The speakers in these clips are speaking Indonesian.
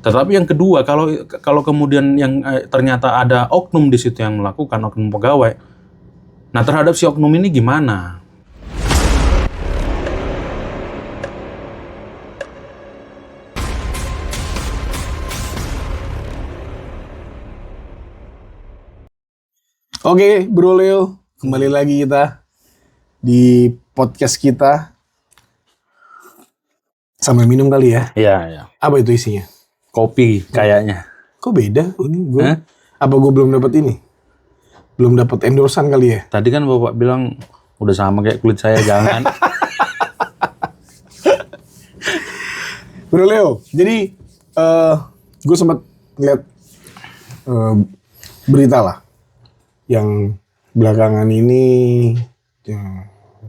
Tetapi yang kedua, kalau kemudian yang ternyata ada oknum di situ yang melakukan, oknum pegawai, nah terhadap si oknum ini gimana? Oke, Bro Leo, kembali lagi kita di podcast kita. Sambil minum kali ya? Iya. Apa itu isinya? Kopi kayaknya. Kok beda? Ini gue. Apa gue belum dapat ini? Belum dapat endorsan kali ya? Tadi kan Bapak bilang udah sama kayak kulit saya, jangan. Bro Leo, jadi gue sempat lihat berita lah yang belakangan ini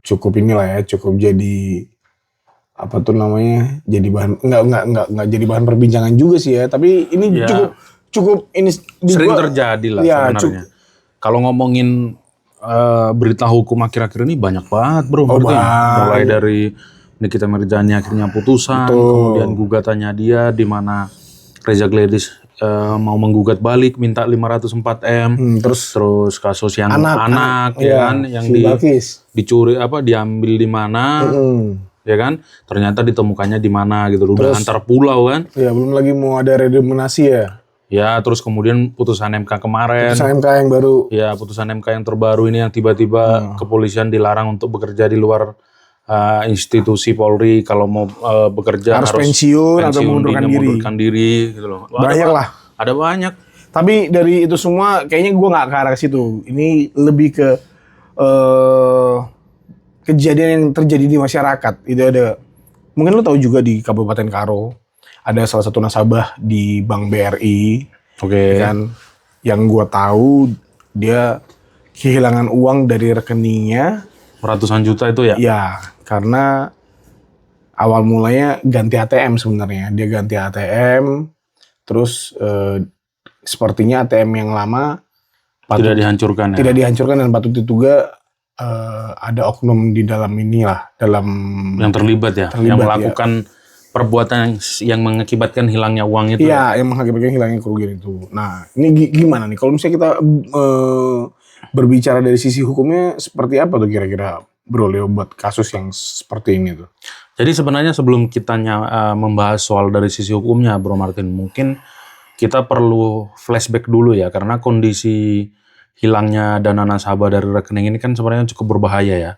cukup jadi apa tuh namanya, jadi bahan nggak jadi bahan perbincangan juga sih ya, tapi ini Ya, cukup ini sering terjadi lah ya, sebenarnya. Kalau ngomongin berita hukum akhir-akhir ini banyak banget bro. Mulai dari Nikita Mirzani akhirnya putusan, kemudian gugatannya dia di mana Reza Gladys mau menggugat balik minta 504 M, terus kasus yang anak ya kan, yang dicuri diambil di mana, ya kan, ternyata ditemukannya di mana gitu, udah antar pulau kan. Ya belum lagi mau ada redenominasi ya. Ya terus kemudian putusan MK kemarin. Putusan MK yang baru. Ya putusan MK yang terbaru ini yang tiba-tiba kepolisian dilarang untuk bekerja di luar institusi Polri, kalau mau bekerja harus pensiun atau mengundurkan diri gitu loh. Banyak lah. Ada banyak. Tapi dari itu semua kayaknya gue nggak ke arah situ. Ini lebih ke kejadian yang terjadi di masyarakat. Itu ada, mungkin lo tahu juga di Kabupaten Karo ada salah satu nasabah di Bank BRI. Oke. Kan, yang gue tahu dia kehilangan uang dari rekeningnya. Ratusan juta itu ya? Ya, karena awal mulanya ganti ATM sebenarnya. Dia ganti ATM, terus sepertinya ATM yang lama tidak dihancurkan ya? Tidak dihancurkan dan patut diduga ada oknum di dalam inilah, dalam yang terlibat ya? Yang melakukan perbuatan yang mengakibatkan hilangnya uang itu? Iya, yang mengakibatkan hilangnya kerugian itu. Nah, ini gimana nih? Kalau misalnya kita berbicara dari sisi hukumnya, seperti apa tuh kira-kira Bro Leo buat kasus yang seperti ini tuh? Jadi sebenarnya sebelum kita membahas soal dari sisi hukumnya Bro Martin, mungkin kita perlu flashback dulu ya, karena kondisi hilangnya dana nasabah dari rekening ini kan sebenarnya cukup berbahaya ya.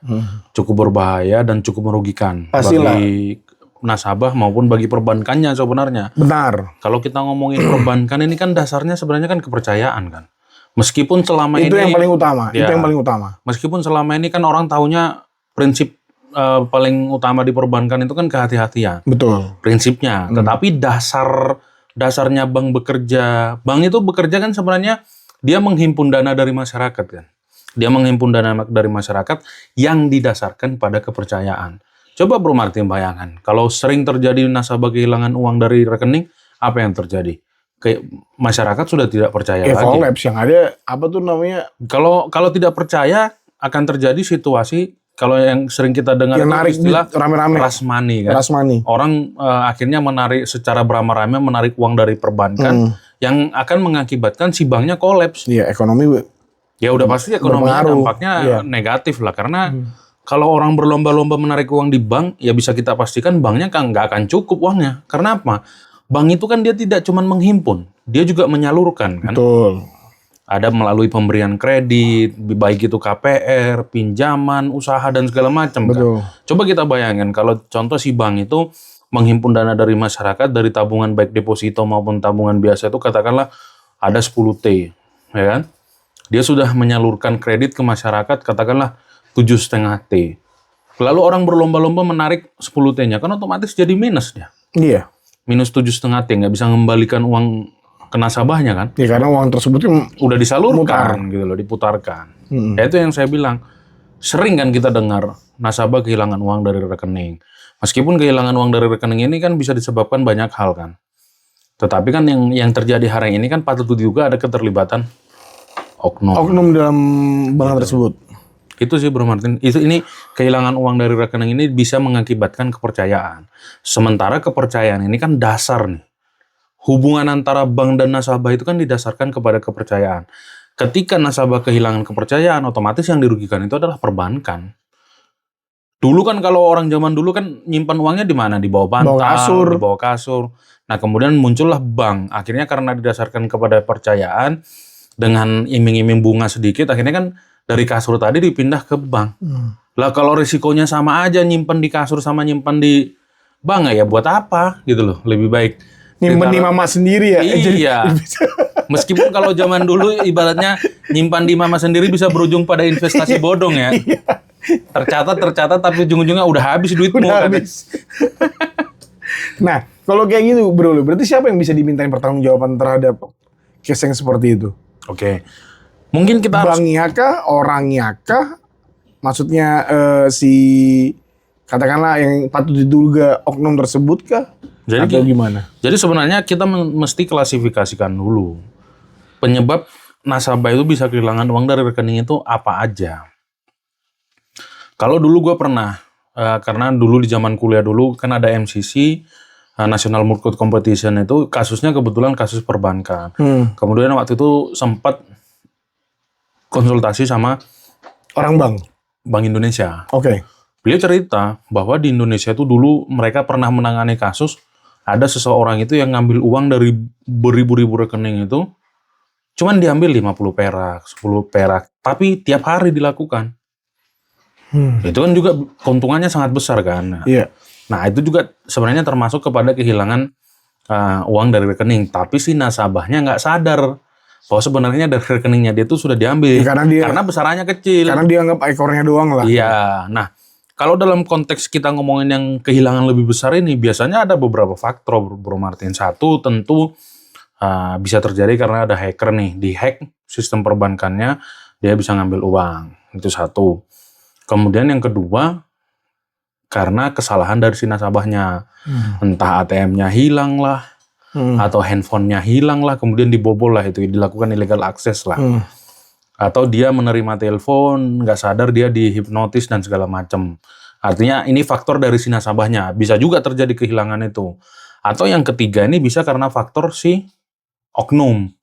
Cukup berbahaya dan cukup merugikan. Pastilah. Bagi nasabah maupun bagi perbankannya sebenarnya. Benar. Kalau kita ngomongin perbankan ini kan dasarnya sebenarnya kan kepercayaan kan. Meskipun selama itu ini yang paling utama, ya, itu yang paling utama. Meskipun selama ini kan orang taunya prinsip paling utama di perbankan itu kan kehati-hatian. Betul. Prinsipnya. Tetapi dasarnya bank bekerja. Bank itu bekerja kan sebenarnya dia menghimpun dana dari masyarakat kan. Dia menghimpun dana dari masyarakat yang didasarkan pada kepercayaan. Coba Bro Martin bayangkan, kalau sering terjadi nasabah kehilangan uang dari rekening, apa yang terjadi? Kayak masyarakat sudah tidak percaya lagi. Collapse yang ada apa tuh namanya? Kalau tidak percaya akan terjadi situasi, kalau yang sering kita dengar yang itu istilah rame-rame rush money kan. Rush money. Orang akhirnya menarik secara beramai-ramai menarik uang dari perbankan yang akan mengakibatkan si banknya kolaps. Iya, ekonomi. Ya udah pasti ekonominya dampaknya negatif lah, karena kalau orang berlomba-lomba menarik uang di bank, ya bisa kita pastikan banknya kan nggak akan cukup uangnya. Karena apa? Bank itu kan dia tidak cuma menghimpun, dia juga menyalurkan kan. Betul. Ada melalui pemberian kredit, baik itu KPR, pinjaman, usaha dan segala macam kan. Coba kita bayangkan kalau contoh si bank itu menghimpun dana dari masyarakat dari tabungan baik deposito maupun tabungan biasa itu katakanlah ada 10T, ya kan? Dia sudah menyalurkan kredit ke masyarakat katakanlah 7,5T. Lalu orang berlomba-lomba menarik 10T-nya, kan otomatis jadi minus dia. Iya. Minus 7,5T, nggak bisa mengembalikan uang ke nasabahnya kan? Ya karena uang tersebut kan udah disalurkan gitu loh, diputarkan. Ya itu yang saya bilang. Sering kan kita dengar nasabah kehilangan uang dari rekening. Meskipun kehilangan uang dari rekening ini kan bisa disebabkan banyak hal kan. Tetapi kan yang terjadi hari ini kan patut juga ada keterlibatan oknum. Oknum dalam bank tersebut. Itu sih Bro Martin. Ini kehilangan uang dari rekening ini bisa mengakibatkan kepercayaan. Sementara kepercayaan ini kan dasar nih. hubungan antara bank dan nasabah itu kan didasarkan kepada kepercayaan. Ketika nasabah kehilangan kepercayaan, otomatis yang dirugikan itu adalah perbankan. Dulu kan kalau orang zaman dulu kan nyimpan uangnya di mana? Di bawah Bawah bantal, kasur. di bawah kasur. Nah kemudian muncullah bank. Akhirnya karena didasarkan kepada percayaan, dengan iming-iming bunga sedikit, akhirnya kan dari kasur tadi dipindah ke bank. Lah kalau risikonya sama aja nyimpan di kasur sama nyimpan di bank ya buat apa gitu loh. Lebih baik Nyimpen di mama sendiri ya. Iya. Meskipun kalau zaman dulu ibaratnya nyimpan di mama sendiri bisa berujung pada investasi bodong ya. Tercatat tapi ujung-ujungnya udah habis duitmu. Udah habis. Nah, kalau kayak gitu bro, berarti siapa yang bisa dimintain pertanggungjawaban terhadap case yang seperti itu? Oke. Mungkin kita harus Banknya kah, orangnya kah? Maksudnya si katakanlah yang patut diduga oknum tersebut kah? Atau gimana? Jadi sebenarnya kita mesti klasifikasikan dulu penyebab nasabah itu bisa kehilangan uang dari rekening itu apa aja. Kalau dulu gue pernah, karena dulu di zaman kuliah dulu kan ada MCC, National Murkut Competition itu kasusnya kebetulan kasus perbankan. Kemudian waktu itu sempat konsultasi sama orang Bank Indonesia. Oke. Beliau cerita bahwa di Indonesia itu dulu mereka pernah menangani kasus ada seseorang itu yang ngambil uang dari beribu-ribu rekening itu, cuman diambil 50 perak, 10 perak, tapi tiap hari dilakukan. Itu kan juga keuntungannya sangat besar kan. Iya. Nah itu juga sebenarnya termasuk kepada kehilangan uang dari rekening, tapi si nasabahnya nggak sadar bahwa sebenarnya dari rekeningnya dia itu sudah diambil. Ya, karena besarannya kecil. Karena dia anggap ekornya doang lah. Iya. Nah, kalau dalam konteks kita ngomongin yang kehilangan lebih besar ini, biasanya ada beberapa faktor, Bro Martin. Satu, tentu bisa terjadi karena ada hacker nih. Di-hack sistem perbankannya, dia bisa ngambil uang. Itu satu. Kemudian yang kedua, karena kesalahan dari si nasabahnya. Entah ATM-nya hilang lah, atau handphonenya hilang lah, kemudian dibobol lah itu, dilakukan illegal access lah. Atau dia menerima telepon, nggak sadar dia dihipnotis dan segala macam. Artinya ini faktor dari si nasabahnya. Bisa juga terjadi kehilangan itu. Atau yang ketiga ini bisa karena faktor si oknum.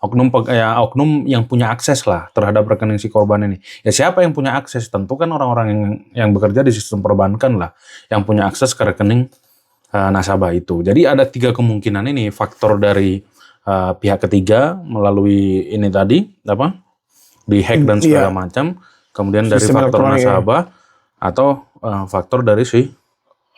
Oknum yang punya akses lah terhadap rekening si korban ini. Ya siapa yang punya akses? Tentu kan orang-orang yang bekerja di sistem perbankan lah. Yang punya akses ke rekening nasabah itu. Jadi ada 3 kemungkinan ini. Faktor dari pihak ketiga melalui ini tadi, di-hack dan segala macam, kemudian dari Sistem faktor nasabah, ya. Atau faktor dari si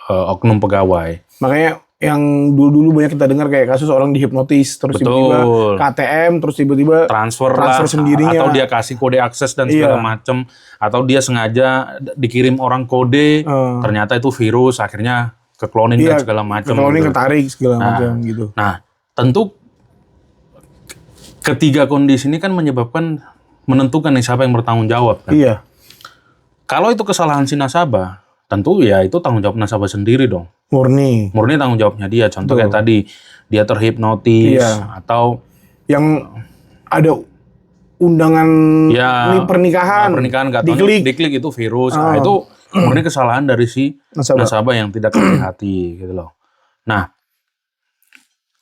oknum pegawai. Makanya yang dulu-dulu banyak kita dengar kayak kasus orang dihipnotis, terus tiba-tiba KTM, terus tiba-tiba transfer sendirinya. Atau dia kasih kode akses dan segala macam, atau dia sengaja dikirim orang kode, ternyata itu virus, akhirnya ke cloning dan segala macam. Cloning ketarik segala macam gitu. Nah, tentu ketiga kondisi ini kan menentukan nih siapa yang bertanggung jawab kan. Iya. Kalau itu kesalahan si nasabah, tentu ya itu tanggung jawab nasabah sendiri dong. Murni tanggung jawabnya dia. Contoh kayak tadi dia terhipnotis atau yang ada undangan pernikahan nggak diklik itu virus. Nah, itu murni kesalahan dari si nasabah yang tidak hati-hati gitu loh. Nah,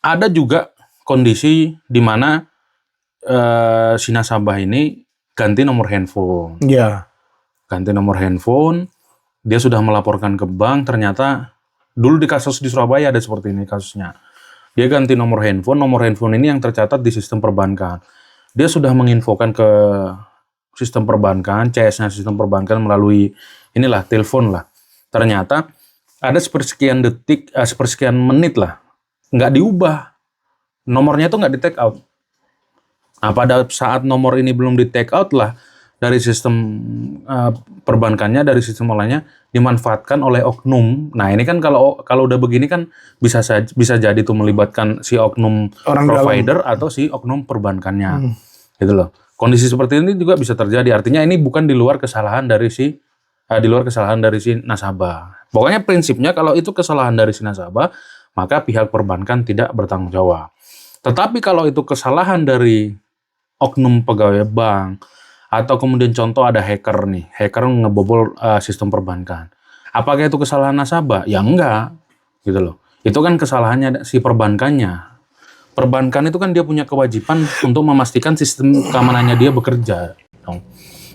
ada juga kondisi di mana si nasabah ini ganti nomor handphone. Iya. Ganti nomor handphone, dia sudah melaporkan ke bank, ternyata dulu di kasus di Surabaya ada seperti ini kasusnya. Dia ganti nomor handphone ini yang tercatat di sistem perbankan. Dia sudah menginfokan ke sistem perbankan, CS-nya sistem perbankan melalui telepon lah. Ternyata ada sepersekian detik, sepersekian menit lah, nggak diubah. Nomornya itu nggak di take out. Nah, pada saat nomor ini belum di take out lah, dari sistem perbankannya, dari sistem online-nya dimanfaatkan oleh oknum. Nah ini kan kalau udah begini kan bisa jadi tuh melibatkan si oknum orang provider atau si oknum perbankannya, gitu loh. Kondisi seperti ini juga bisa terjadi. Artinya ini bukan di luar kesalahan dari si nasabah. Pokoknya prinsipnya kalau itu kesalahan dari si nasabah, maka pihak perbankan tidak bertanggung jawab. Tetapi kalau itu kesalahan dari oknum pegawai bank, atau kemudian contoh ada hacker ngebobol sistem perbankan. Apakah itu kesalahan nasabah? Ya enggak, gitu loh. Itu kan kesalahannya si perbankannya. perbankan itu kan dia punya kewajiban untuk memastikan sistem keamanannya dia bekerja.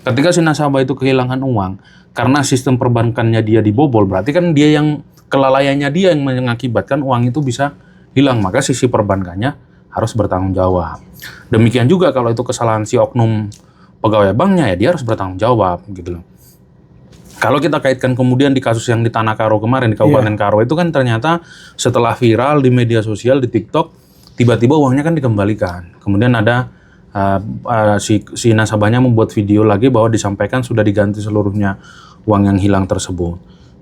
Ketika si nasabah itu kehilangan uang karena sistem perbankannya dia dibobol, berarti kan dia yang kelalaiannya dia yang mengakibatkan uang itu bisa hilang. Maka sisi perbankannya harus bertanggung jawab. Demikian juga kalau itu kesalahan si oknum pegawai banknya, ya dia harus bertanggung jawab gitu loh. Kalau kita kaitkan kemudian di kasus yang di Tanah Karo kemarin, di Kabupaten Karo itu kan ternyata setelah viral di media sosial, di TikTok, tiba-tiba uangnya kan dikembalikan. Kemudian ada si nasabahnya membuat video lagi bahwa disampaikan sudah diganti seluruhnya uang yang hilang tersebut.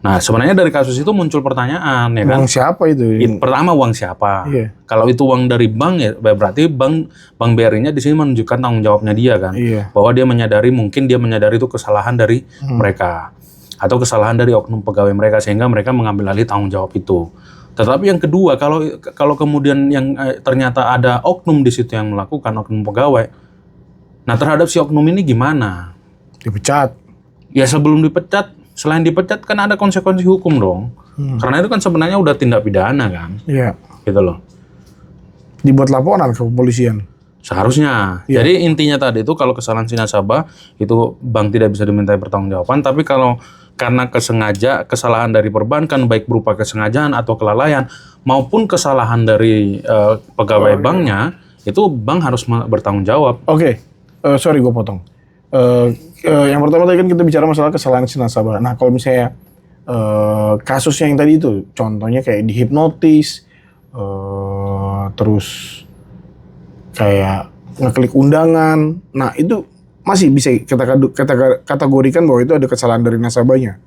Nah, sebenarnya dari kasus itu muncul pertanyaan, ya kan? Uang siapa itu? Pertama, uang siapa? Iya. Kalau itu uang dari bank, ya berarti bank BRI-nya di sini menunjukkan tanggung jawabnya dia kan, bahwa dia menyadari, mungkin dia menyadari itu kesalahan dari mereka atau kesalahan dari oknum pegawai mereka sehingga mereka mengambil alih tanggung jawab itu. Tetapi yang kedua, kalau kemudian yang ternyata ada oknum di situ yang melakukan, oknum pegawai, nah terhadap si oknum ini gimana? Dipecat. Ya sebelum dipecat, selain dipecat kan ada konsekuensi hukum dong. Karena itu kan sebenarnya udah tindak pidana kan. Iya. Gitu loh. Dibuat laporan ke kepolisian. Seharusnya. Jadi intinya tadi itu kalau kesalahan si nasabah itu bank tidak bisa dimintai pertanggungjawaban, tapi kalau karena kesalahan dari perbankan baik berupa kesengajaan atau kelalaian maupun kesalahan dari pegawai banknya, itu bank harus bertanggung jawab. Oke. Sorry gue potong. Yang pertama tadi kan kita bicara masalah kesalahan si nasabah. Nah, kalau misalnya kasus yang tadi itu, contohnya kayak dihipnotis, terus kayak ngeklik undangan, nah itu masih bisa kita kategorikan bahwa itu ada kesalahan dari nasabahnya.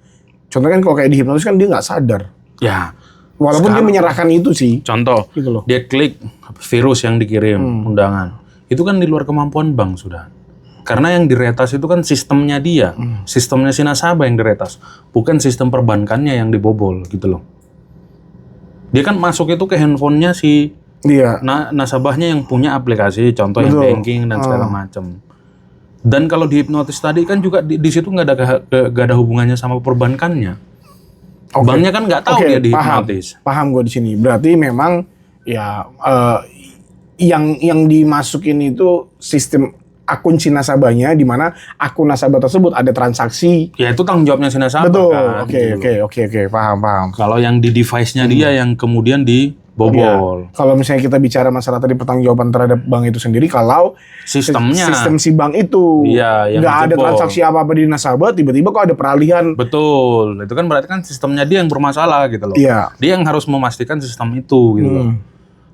Contohnya kan kalau kayak dihipnotis kan dia nggak sadar. Ya. Walaupun dia menyerahkan itu sih. Contoh, gitu loh. Dia klik virus yang dikirim undangan, itu kan di luar kemampuan bank sudah. Karena yang diretas itu kan sistemnya dia, sistemnya si nasabah yang diretas, bukan sistem perbankannya yang dibobol gitu loh. Dia kan masuk itu ke handphonenya si nasabahnya yang punya aplikasi, contoh yang banking dan segala macam. Dan kalau dihipnotis tadi kan juga di situ nggak ada hubungannya sama perbankannya. Banknya kan nggak tahu dia dihipnotis. Paham gue di sini. Berarti memang ya yang dimasukin itu sistem akun si nasabahnya, di mana akun nasabah tersebut ada transaksi. Ya itu tanggung jawabnya si nasabah. Betul. Kan, Oke, paham. Kalau yang di device-nya dia yang kemudian dibobol. Kalau misalnya kita bicara masalah tadi pertanggungjawaban terhadap bank itu sendiri, kalau sistem si bank itu nggak ada transaksi apa-apa di nasabah, tiba-tiba kok ada peralihan. Betul. Itu kan berarti kan sistemnya dia yang bermasalah gitu loh. Iya. Dia yang harus memastikan sistem itu gitu loh.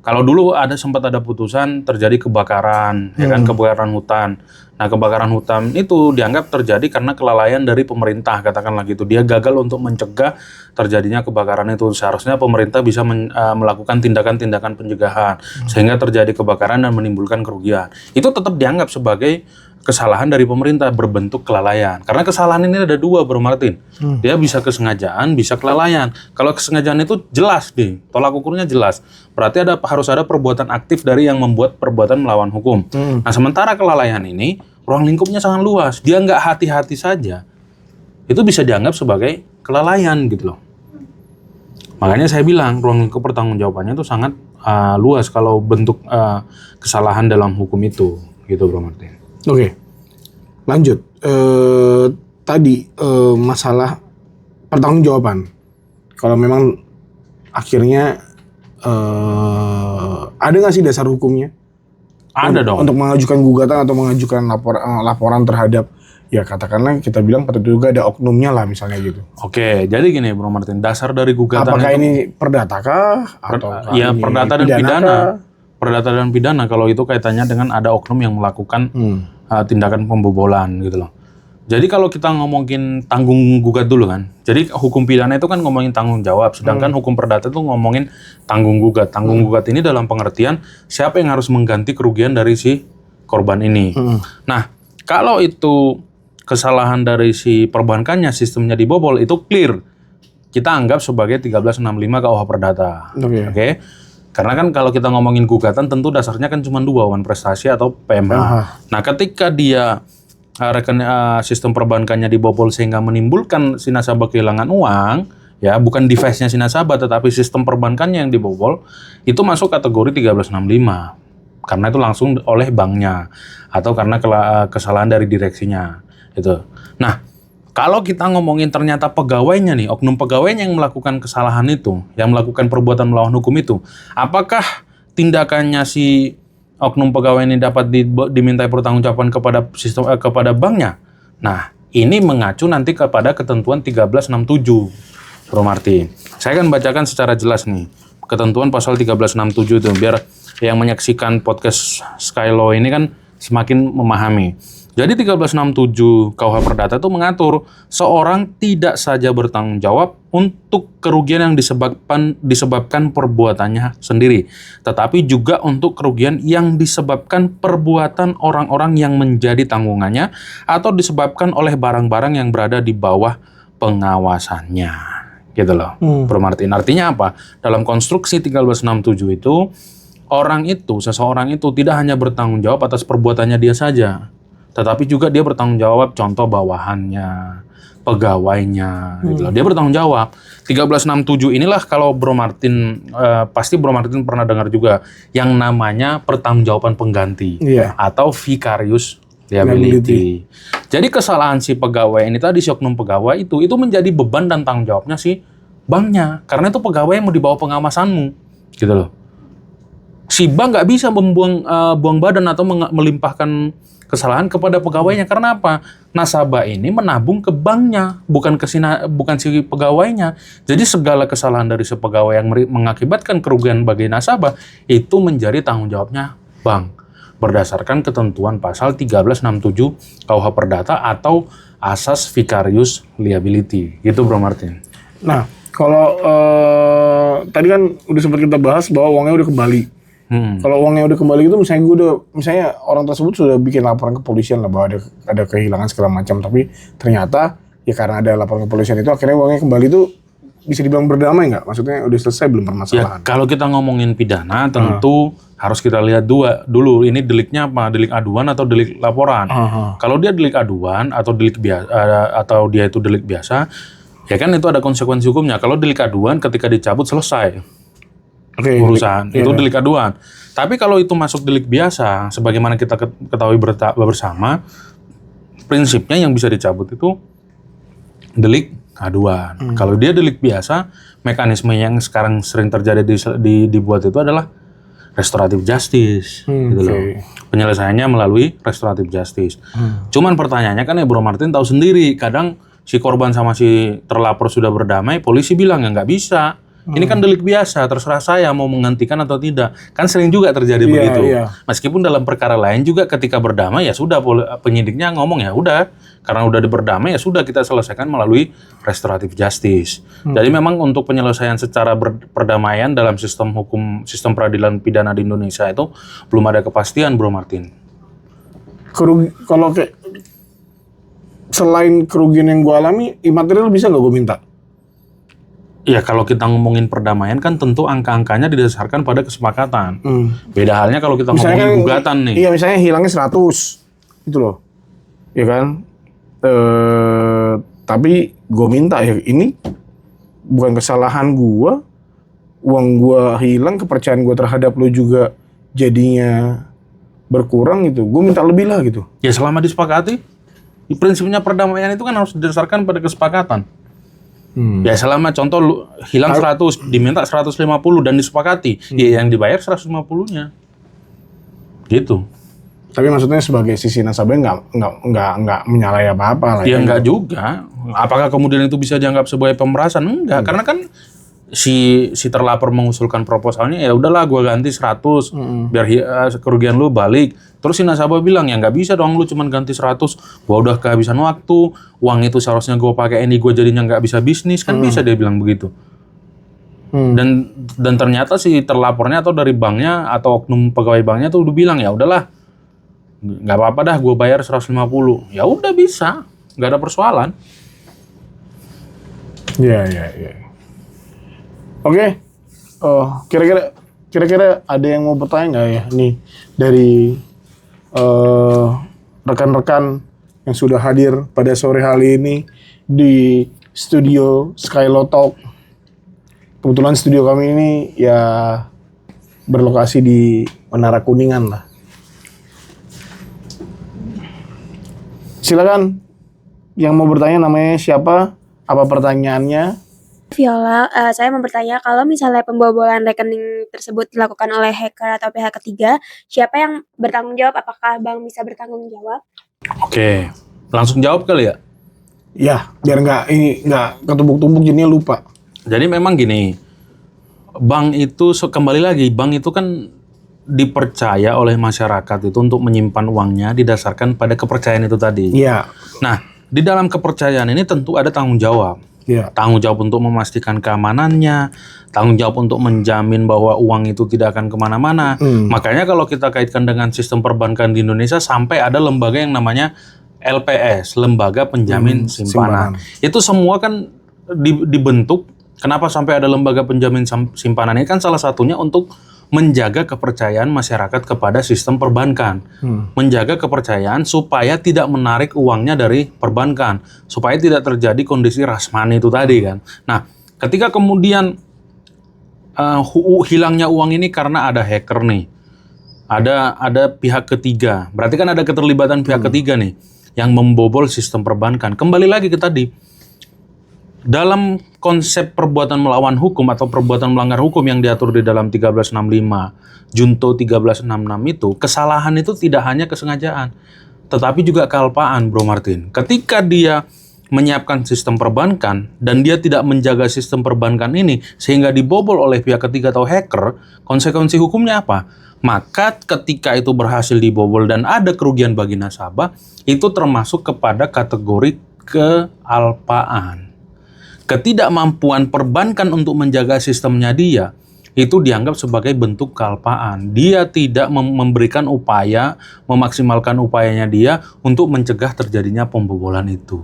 Kalau dulu sempat ada putusan terjadi kebakaran, ya kan, kebakaran hutan. Nah, kebakaran hutan itu dianggap terjadi karena kelalaian dari pemerintah, katakanlah gitu. Dia gagal untuk mencegah terjadinya kebakaran itu. Seharusnya pemerintah bisa melakukan tindakan-tindakan pencegahan sehingga terjadi kebakaran dan menimbulkan kerugian. Itu tetap dianggap sebagai kesalahan dari pemerintah berbentuk kelalaian. Karena kesalahan ini ada dua, Bro Martin. Dia bisa kesengajaan, bisa kelalaian. Kalau kesengajaan itu jelas deh, tolak ukurnya jelas. Berarti harus ada perbuatan aktif dari yang membuat perbuatan melawan hukum. Nah, sementara kelalaian ini ruang lingkupnya sangat luas. Dia nggak hati-hati saja, itu bisa dianggap sebagai kelalaian gitu loh. Makanya saya bilang ruang lingkup pertanggungjawabannya itu sangat luas kalau bentuk kesalahan dalam hukum itu, gitu Bro Martin. Oke, lanjut. Tadi masalah pertanggungjawaban. Kalau memang akhirnya ada nggak sih dasar hukumnya? Ada dong. Untuk mengajukan gugatan atau mengajukan laporan terhadap, ya katakanlah kita bilang juga ada oknumnya lah misalnya gitu. Oke, jadi gini Bro Martin, dasar dari gugatan apakah itu, ini perdata kah? Atau ya perdata dan pidana. Perdata dan pidana kalau itu kaitannya dengan ada oknum yang melakukan tindakan pembobolan gitu loh. Jadi kalau kita ngomongin tanggung gugat dulu kan. Jadi hukum pidana itu kan ngomongin tanggung jawab, sedangkan hukum perdata itu ngomongin tanggung gugat. Tanggung gugat ini dalam pengertian siapa yang harus mengganti kerugian dari si korban ini. Nah, kalau itu kesalahan dari si perbankannya, sistemnya dibobol, itu clear. Kita anggap sebagai 1365 KUH Perdata. Oke. Karena kan kalau kita ngomongin gugatan tentu dasarnya kan cuma dua, wan prestasi atau PMH. Nah, ketika dia sistem perbankannya dibobol sehingga menimbulkan si nasabah kehilangan uang, ya bukan device-nya si nasabah tetapi sistem perbankannya yang dibobol, itu masuk kategori 1365. Karena itu langsung oleh banknya atau karena kesalahan dari direksinya itu. Nah, kalau kita ngomongin ternyata pegawainya nih, oknum pegawainya yang melakukan kesalahan itu, yang melakukan perbuatan melawan hukum itu, apakah tindakannya si oknum pegawai ini dapat dimintai pertanggungjawaban kepada sistem kepada banknya? Nah, ini mengacu nanti kepada ketentuan 1367, Bro Martin. Saya akan bacakan secara jelas nih ketentuan pasal 1367 itu biar yang menyaksikan podcast Skylo ini kan semakin memahami. Jadi 1367 KUH Perdata itu mengatur seorang tidak saja bertanggung jawab untuk kerugian yang disebabkan perbuatannya sendiri, tetapi juga untuk kerugian yang disebabkan perbuatan orang-orang yang menjadi tanggungannya atau disebabkan oleh barang-barang yang berada di bawah pengawasannya. Gitu loh, Bro Martin. Artinya apa? Dalam konstruksi 1367 itu, seseorang itu tidak hanya bertanggung jawab atas perbuatannya dia saja, tetapi juga dia bertanggung jawab contoh bawahannya, pegawainya, gitu loh. Dia bertanggung jawab. 1367 inilah kalau Bro Martin, pasti Bro Martin pernah dengar juga, yang namanya pertanggungjawaban pengganti, atau vicarious liability. Jadi kesalahan si pegawai ini tadi, si oknum pegawai itu menjadi beban dan tanggung jawabnya si banknya. Karena itu pegawai yang mau dibawa pengawasanmu, gitu loh. Si bank nggak bisa buang badan atau melimpahkan kesalahan kepada pegawainya. Karena apa? Nasabah ini menabung ke banknya, bukan si pegawainya. Jadi segala kesalahan dari si pegawai yang mengakibatkan kerugian bagi nasabah itu menjadi tanggung jawabnya bank berdasarkan ketentuan pasal 1367 KUH Perdata atau asas vicarious liability. Gitu Bro Martin. Nah, kalau tadi kan udah sempat kita bahas bahwa uangnya udah kembali. Kalau uangnya udah kembali itu misalnya orang tersebut sudah bikin laporan ke polisian lah bahwa ada kehilangan segala macam, tapi ternyata ya karena ada laporan ke polisian itu akhirnya uangnya kembali itu bisa dibilang berdamai nggak? Maksudnya udah selesai belum permasalahan? Ya, kalau kita ngomongin pidana tentu harus kita lihat dulu ini deliknya apa? Delik aduan atau delik laporan? Kalau dia delik aduan atau delik biasa atau dia itu delik biasa, ya kan itu ada konsekuensi hukumnya. Kalau delik aduan ketika dicabut selesai. Urusan itu delik aduan. Tapi kalau itu masuk delik biasa, sebagaimana kita ketahui bersama, prinsipnya yang bisa dicabut itu delik aduan. Kalau dia delik biasa, mekanisme yang sekarang sering terjadi dibuat itu adalah restoratif justice. Gitu loh. Penyelesaiannya melalui restoratif justice. Cuman pertanyaannya kan ya Bro Martin tahu sendiri, kadang si korban sama si terlapor sudah berdamai, polisi bilang ya nggak bisa. Ini kan delik biasa, terserah saya mau menghentikan atau tidak. Kan sering juga terjadi begitu. Meskipun dalam perkara lain juga ketika berdamai ya sudah penyidiknya ngomong ya udah, karena udah berdamai ya sudah kita selesaikan melalui restoratif justice. Jadi memang untuk penyelesaian secara perdamaian dalam sistem peradilan pidana di Indonesia itu belum ada kepastian, Bro Martin. Kalau kayak selain kerugian yang gue alami, imaterial bisa nggak gue minta? Ya kalau kita ngomongin perdamaian kan tentu angka-angkanya didasarkan pada kesepakatan. Beda halnya kalau kita misalnya ngomongin gugatan nih. Iya misalnya hilangnya 100 gitu loh. Ya kan? Tapi gue minta ya ini bukan kesalahan gue. Uang gue hilang, kepercayaan gue terhadap lo juga jadinya berkurang gitu. Gue minta lebih lah gitu. Ya selama disepakati. Prinsipnya perdamaian itu kan harus didasarkan pada kesepakatan. Ya selama contoh lu hilang 100, diminta 150 dan disepakati, ya yang dibayar 150-nya. Gitu. Tapi maksudnya sebagai sisi nasabah nggak menyalahi apa-apa lah. Ya enggak juga. Apakah kemudian itu bisa dianggap sebagai pemerasan? Enggak, karena kan si terlapor mengusulkan proposalnya, ya udahlah gua ganti 100 biar kerugian lu balik. Terus si nasabah bilang ya nggak bisa dong lu cuman ganti 100, gua udah kehabisan waktu, uang itu seharusnya gua pakai ini, gua jadinya nggak bisa bisnis, kan bisa dia bilang begitu. Dan ternyata si terlapornya atau dari banknya atau oknum pegawai banknya tuh udah bilang ya udahlah nggak apa-apa dah gua bayar 150, ya udah bisa, nggak ada persoalan. Iya. Oke, kira-kira ada yang mau bertanya nggak ya nih dari rekan-rekan yang sudah hadir pada sore hari ini di studio Skylo Talk. kebetulan studio kami ini ya berlokasi di Menara Kuningan lah. Silakan yang mau bertanya namanya siapa, apa pertanyaannya? Viola, saya mau bertanya kalau misalnya pembobolan rekening tersebut dilakukan oleh hacker atau pihak ketiga, siapa yang bertanggung jawab? Apakah bank bisa bertanggung jawab? Oke, langsung jawab kali ya. Ya, biar nggak ketumbuk-tumbuk jadinya lupa. Jadi memang gini, bank itu kembali lagi, bank itu kan dipercaya oleh masyarakat itu untuk menyimpan uangnya didasarkan pada kepercayaan itu tadi. Iya. Nah, di dalam kepercayaan ini tentu ada tanggung jawab. Iya. Tanggung jawab untuk memastikan keamanannya, tanggung jawab untuk menjamin bahwa uang itu tidak akan kemana-mana. Makanya kalau kita kaitkan dengan sistem perbankan di Indonesia sampai ada lembaga yang namanya LPS, Lembaga Penjamin Simpanan. Itu semua kan dibentuk. Kenapa sampai ada lembaga penjamin simpanan ini kan salah satunya untuk menjaga kepercayaan masyarakat kepada sistem perbankan. Menjaga kepercayaan supaya tidak menarik uangnya dari perbankan. Supaya tidak terjadi kondisi rush money itu tadi kan. Nah, ketika kemudian hilangnya uang ini karena ada hacker nih. Ada pihak ketiga. Berarti kan ada keterlibatan pihak ketiga nih yang membobol sistem perbankan. Kembali lagi ke tadi. Dalam konsep perbuatan melawan hukum atau perbuatan melanggar hukum yang diatur di dalam 1365, Junto 1366 itu, kesalahan itu tidak hanya kesengajaan, tetapi juga kealpaan, Bro Martin. Ketika dia menyiapkan sistem perbankan dan dia tidak menjaga sistem perbankan ini sehingga dibobol oleh pihak ketiga atau hacker, konsekuensi hukumnya apa? Maka ketika itu berhasil dibobol dan ada kerugian bagi nasabah, itu termasuk kepada kategori kealpaan. Ketidakmampuan perbankan untuk menjaga sistemnya dia, itu dianggap sebagai bentuk kealpaan. Dia tidak memberikan upaya, memaksimalkan upayanya dia untuk mencegah terjadinya pembobolan itu.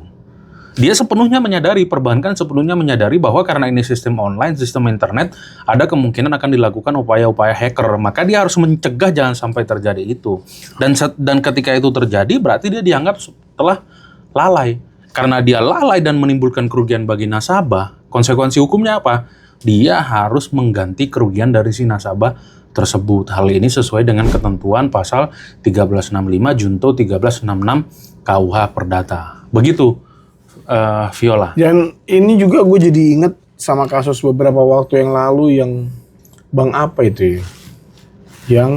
Dia sepenuhnya menyadari, perbankan sepenuhnya menyadari bahwa karena ini sistem online, sistem internet, ada kemungkinan akan dilakukan upaya-upaya hacker. Maka dia harus mencegah jangan sampai terjadi itu. Dan ketika itu terjadi, berarti dia dianggap telah lalai. Karena dia lalai dan menimbulkan kerugian bagi nasabah, konsekuensi hukumnya apa? Dia harus mengganti kerugian dari si nasabah tersebut. Hal ini sesuai dengan ketentuan pasal 1365 Junto 1366 KUH Perdata. Begitu, Viola. Dan ini juga gue jadi inget sama kasus beberapa waktu yang lalu yang bank apa itu ya? Yang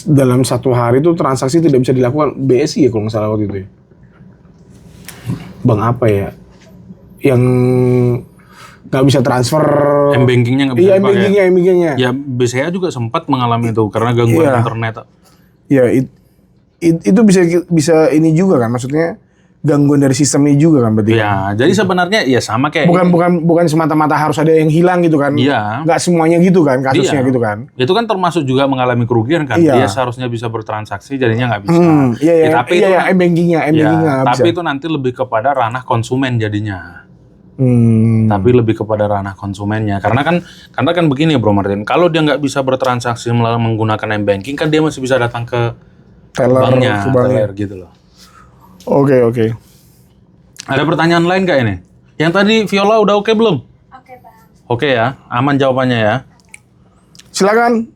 dalam satu hari itu transaksi tidak bisa dilakukan, BSI ya kalau nggak salah waktu itu ya. Bank apa ya? Yang nggak bisa transfer. M-bankingnya nggak bisa Iya, dipakai. M-bankingnya. Ya, BCA juga sempat mengalami itu karena gangguan internet. Ya, itu bisa ini juga kan, maksudnya gangguan dari sistemnya juga kan berarti. Ya, jadi sebenarnya ya sama kayak Bukan semata-mata harus ada yang hilang gitu kan. Iya. Nggak semuanya gitu kan kasusnya Iya. gitu kan. Itu kan termasuk juga mengalami kerugian kan. Iya. Dia seharusnya bisa bertransaksi jadinya nggak bisa. Iya, Tapi itu M-bankingnya nggak tapi bisa. itu nanti lebih kepada ranah konsumen jadinya. Tapi lebih kepada ranah konsumennya. Karena kan begini Bro Martin, kalau dia nggak bisa bertransaksi menggunakan M-banking kan dia masih bisa datang ke banknya, teller gitu loh. Oke. Ada pertanyaan lain nggak ini? Yang tadi Viola udah oke belum? Oke, Bang. Oke ya, aman jawabannya ya. Silakan.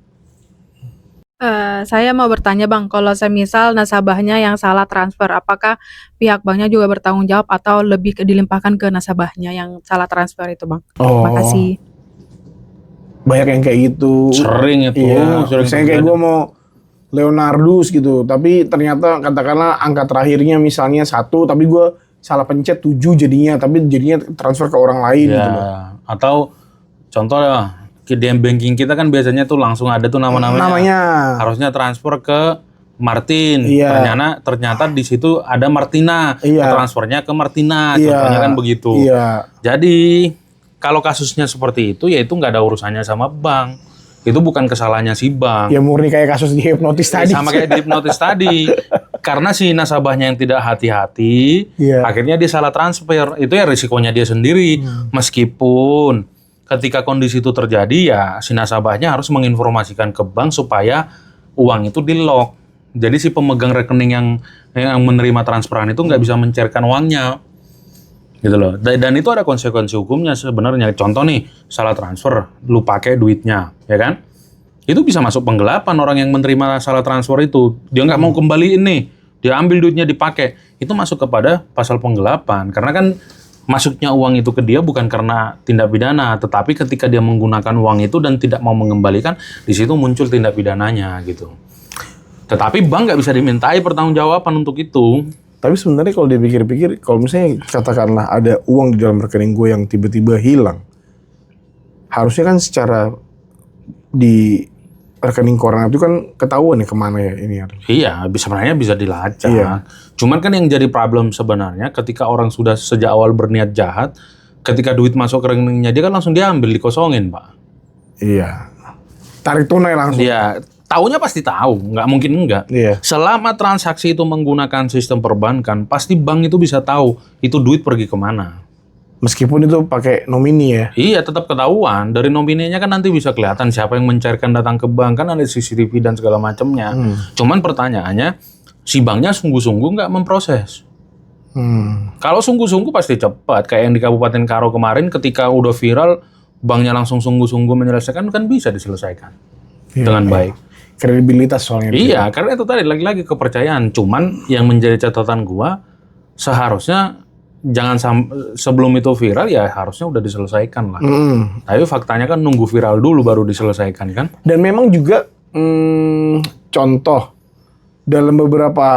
Saya mau bertanya Bang, kalau semisal nasabahnya yang salah transfer, apakah pihak banknya juga bertanggung jawab atau lebih dilimpahkan ke nasabahnya yang salah transfer itu Bang? Terima kasih. Banyak yang kayak gitu. Sering itu. Iya, sering misalnya kayak terjadi. gue mau Leonardus gitu, tapi ternyata katakanlah angka terakhirnya misalnya 1, tapi gue salah pencet 7 jadinya, tapi jadinya transfer ke orang lain Ya, gitu loh. atau contoh ya, di M-banking kita kan biasanya tuh langsung ada tuh namanya. Harusnya transfer ke Martin. Iya. Ternyata di situ ada Martina. Iya. Transfernya ke Martina. Iya. Contohnya kan begitu. Iya. Jadi kalau kasusnya seperti itu, ya itu nggak ada urusannya sama bank. Itu bukan kesalahannya si bank. Ya murni kayak kasus di hipnotis tadi. Sama kayak di hipnotis tadi. Karena si nasabahnya yang tidak hati-hati, Iya. akhirnya dia salah transfer. Itu ya risikonya dia sendiri. Meskipun ketika kondisi itu terjadi, ya si nasabahnya harus menginformasikan ke bank supaya uang itu di-lock. Jadi si pemegang rekening yang menerima transferan itu nggak bisa mencairkan uangnya. Gitu loh. Dan itu ada konsekuensi hukumnya sebenarnya. Contoh nih, salah transfer, lu pakai duitnya, ya kan? Itu bisa masuk penggelapan orang yang menerima salah transfer itu. Dia nggak mau kembaliin nih, dia ambil duitnya dipakai. Itu masuk kepada pasal penggelapan. Karena kan masuknya uang itu ke dia bukan karena tindak pidana, tetapi ketika dia menggunakan uang itu dan tidak mau mengembalikan, di situ muncul tindak pidananya gitu. Tetapi bank nggak bisa dimintai pertanggungjawaban untuk itu. Tapi sebenarnya kalau dipikir-pikir, kalau misalnya katakanlah ada uang di dalam rekening gue yang tiba-tiba hilang, harusnya kan secara di rekening koran itu kan ketahuan ya kemana ya ini. Iya, sebenarnya bisa dilacak. Iya. Cuman kan yang jadi problem sebenarnya ketika orang sudah sejak awal berniat jahat, ketika duit masuk ke rekeningnya dia kan langsung diambil, dikosongin, Pak. Iya. Tarik tunai langsung. Iya, taunya pasti tahu, nggak mungkin enggak. Iya. Selama transaksi itu menggunakan sistem perbankan, pasti bank itu bisa tahu itu duit pergi kemana. Meskipun itu pakai nomini ya. Iya, tetap ketahuan. Dari nomininya kan nanti bisa kelihatan siapa yang mencairkan datang ke bank, kan ada CCTV dan segala macamnya. Cuman pertanyaannya, si banknya sungguh-sungguh nggak memproses. Kalau sungguh-sungguh pasti cepat. Kayak yang di Kabupaten Karo kemarin ketika udah viral, banknya langsung sungguh-sungguh menyelesaikan, kan bisa diselesaikan dengan baik. Kredibilitas soalnya. Iya, karena itu tadi lagi-lagi kepercayaan. Cuman yang menjadi catatan gua, seharusnya jangan sebelum itu viral ya harusnya udah diselesaikan lah. Tapi faktanya kan nunggu viral dulu baru diselesaikan kan. Dan memang juga contoh dalam beberapa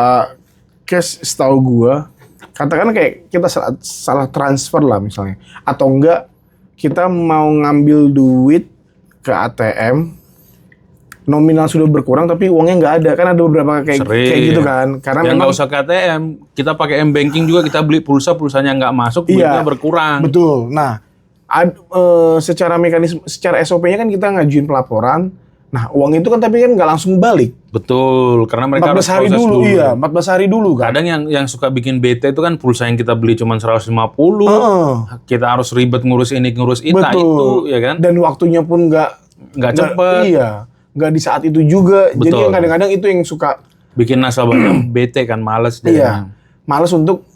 case setahu gua, katakan kayak kita salah transfer lah misalnya, atau enggak kita mau ngambil duit ke ATM, nominal sudah berkurang tapi uangnya nggak ada, kan ada beberapa kayak gitu kan. Karena yang memang nggak usah ke ATM, kita pakai M-Banking juga, kita beli pulsanya nggak masuk, duitnya berkurang. Betul. Nah, secara mekanisme, secara SOP-nya kan kita ngajuin pelaporan. Nah, uang itu kan tapi kan nggak langsung balik. Betul, karena mereka 14 hari proses dulu. Iya, 14 hari dulu kan. Kadang yang suka bikin bete itu kan pulsa yang kita beli cuma 150, kita harus ribet ngurus ini, ngurus itu, ya kan? Dan waktunya pun nggak cepet. Iya. Nggak di saat itu juga. Betul. Jadi yang kadang-kadang itu yang suka bikin nasabahnya bete kan, males dia. Iya, males untuk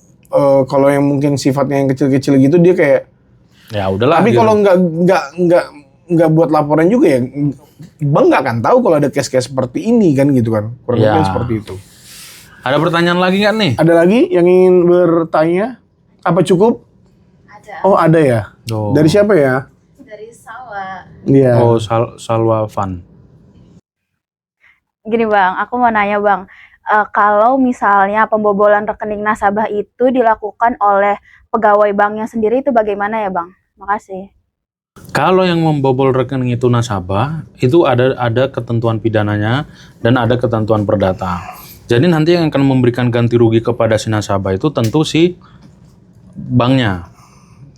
kalau yang mungkin sifatnya yang kecil-kecil gitu dia kayak ya udahlah. Tapi gitu. kalau nggak buat laporan juga ya, bank nggak akan tahu kalau ada case-case seperti ini kan gitu kan. Kurang lebih seperti itu. Ada pertanyaan lagi nggak nih? Ada lagi yang ingin bertanya? Apa cukup? Ada. Oh ada ya. Oh. Dari siapa ya? Dari Salwa. Iya. Oh, Salwa Fan. Gini Bang, aku mau nanya Bang, kalau misalnya pembobolan rekening nasabah itu dilakukan oleh pegawai banknya sendiri itu bagaimana ya Bang? Makasih. Kalau yang membobol rekening itu nasabah, itu ada ketentuan pidananya dan ada ketentuan perdata. Jadi nanti yang akan memberikan ganti rugi kepada si nasabah itu tentu si banknya.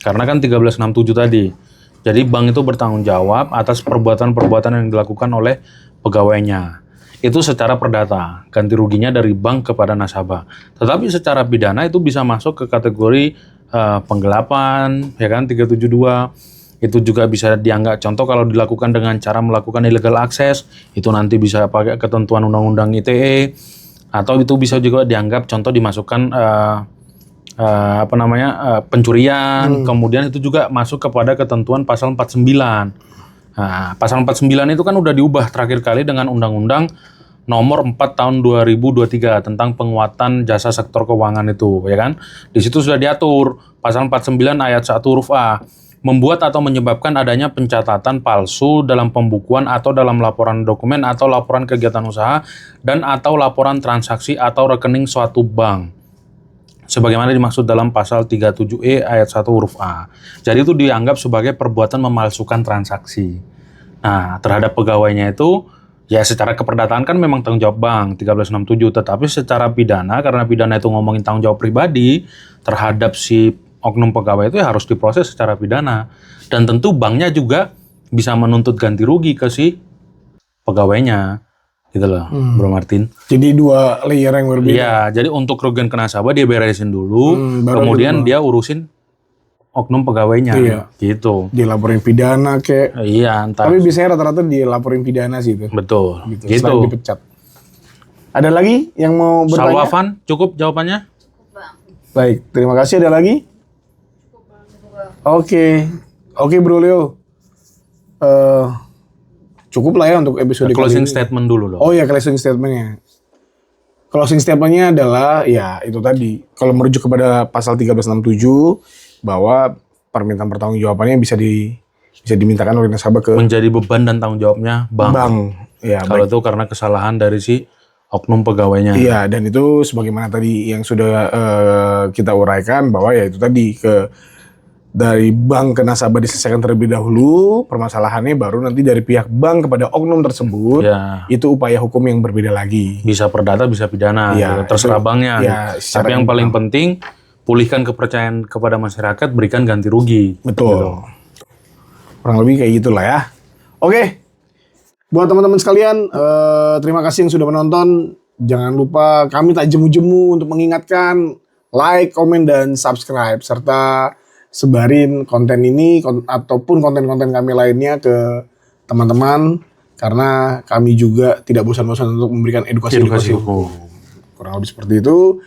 Karena kan 1367 tadi. Jadi bank itu bertanggung jawab atas perbuatan-perbuatan yang dilakukan oleh pegawainya. Itu secara perdata, ganti ruginya dari bank kepada nasabah. Tetapi secara pidana itu bisa masuk ke kategori penggelapan, ya kan, 372. Itu juga bisa dianggap, contoh kalau dilakukan dengan cara melakukan illegal access, itu nanti bisa pakai ketentuan undang-undang ITE, atau itu bisa juga dianggap, contoh dimasukkan pencurian, kemudian itu juga masuk kepada ketentuan pasal 49. Nah, pasal 49 itu kan udah diubah terakhir kali dengan Undang-Undang Nomor 4 Tahun 2023 tentang penguatan jasa sektor keuangan itu, ya kan? Di situ sudah diatur pasal 49 ayat 1 huruf A, membuat atau menyebabkan adanya pencatatan palsu dalam pembukuan atau dalam laporan dokumen atau laporan kegiatan usaha dan atau laporan transaksi atau rekening suatu bank. Sebagaimana dimaksud dalam pasal 37E ayat 1 huruf A. Jadi itu dianggap sebagai perbuatan memalsukan transaksi. Nah, terhadap pegawainya itu, ya secara keperdataan kan memang tanggung jawab bank, 1367. Tetapi secara pidana, karena pidana itu ngomongin tanggung jawab pribadi, terhadap si oknum pegawai itu ya harus diproses secara pidana. Dan tentu banknya juga bisa menuntut ganti rugi ke si pegawainya. Gitu loh, Bro Martin. Jadi dua layer yang berbeda. Iya, jadi untuk kerugian ke nasabah dia beresin dulu, kemudian dia urusin oknum pegawainya, gitu. Dilaporin pidana kayak. Iya, entar. Tapi biasanya rata-rata dilaporin pidana sih itu. Betul, Gitu. gitu. Selain dipecat. Ada lagi yang mau bertanya? Salwafan, cukup jawabannya? Cukup Bang. Baik, terima kasih. Ada lagi? Oke. Oke Bro Leo. Cukup lah ya untuk episode kali Closing ini. statement dulu dong. Oh ya, closing statementnya. Closing statementnya adalah ya itu tadi. Kalau merujuk kepada pasal 1367 bahwa permintaan pertanggungjawabannya bisa dimintakan oleh nasabah ke Menjadi beban dan tanggung jawabnya bank. Ya, Kalau itu karena kesalahan dari si oknum pegawainya. iya, dan itu sebagaimana tadi yang sudah kita uraikan bahwa ya itu tadi dari bank ke nasabah diselesaikan terlebih dahulu permasalahannya, baru nanti dari pihak bank kepada oknum tersebut Ya. itu upaya hukum yang berbeda lagi. Bisa perdata, bisa pidana. Iya, gitu. Terserah itu- banknya. iya, gitu. secara Tapi yang paling internal. penting, pulihkan kepercayaan kepada masyarakat, berikan ganti rugi. Betul. Gitu. Kurang lebih kayak gitulah ya. Oke. Buat teman-teman sekalian, terima kasih yang sudah menonton. Jangan lupa kami tak jemu-jemu untuk mengingatkan like, komen, dan subscribe. Serta sebarin konten ini ataupun konten-konten kami lainnya ke teman-teman. Karena kami juga tidak bosan-bosan untuk memberikan edukasi hukum. Kurang lebih seperti itu.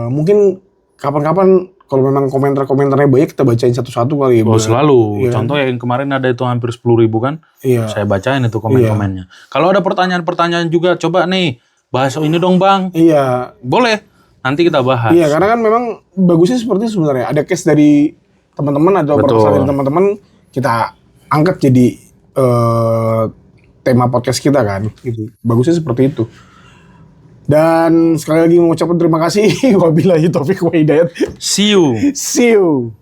Mungkin kapan-kapan kalau memang komentar-komentarnya banyak kita bacain satu-satu kali ya. Oh, selalu. Iya. Contoh yang kemarin ada itu hampir 10.000 kan. Iya. Saya bacain itu komen-komennya. Kalau ada pertanyaan-pertanyaan juga, coba nih bahas ini dong Bang. Iya. Boleh. Nanti kita bahas. Iya, karena kan memang bagusnya seperti itu sebenarnya. Ada case dari teman-teman atau Betul. permasalahan dari teman-teman kita angkat jadi tema podcast kita kan. Gitu. Bagusnya seperti itu. Dan sekali lagi mengucapkan terima kasih. Wabillahi taufiq wa hidayat. See you. See you.